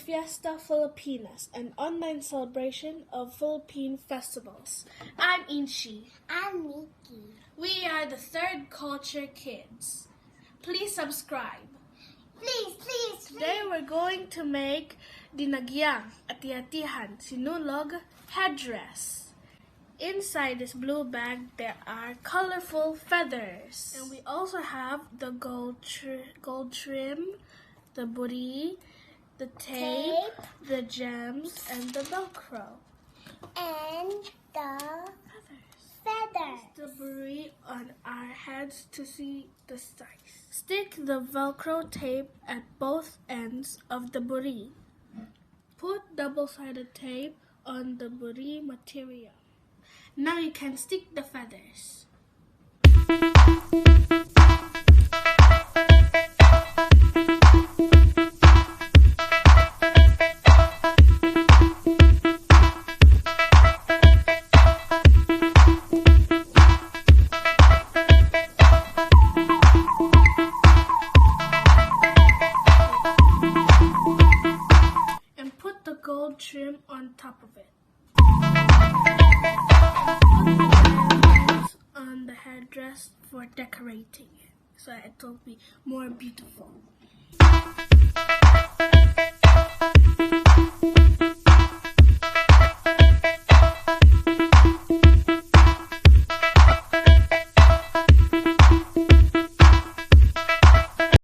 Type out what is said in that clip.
Fiesta Filipinas, an online celebration of Philippine festivals. I'm Yingqi. I'm Nikki. We are the Third Culture Kids. Please subscribe. Please. Today we're going to make Dinagyang, Ati-Atihan, Sinulog headdress. Inside this blue bag there are colorful feathers. And we also have the gold trim, the buri, the tape, the gems, and the Velcro. And the feathers. The buri on our heads to see the size. Stick the Velcro tape at both ends of the buri. Put double-sided tape on the buri material. Now you can stick the feathers. And put the gold trim on top of it. On the headdress for decorating it so it will be more beautiful.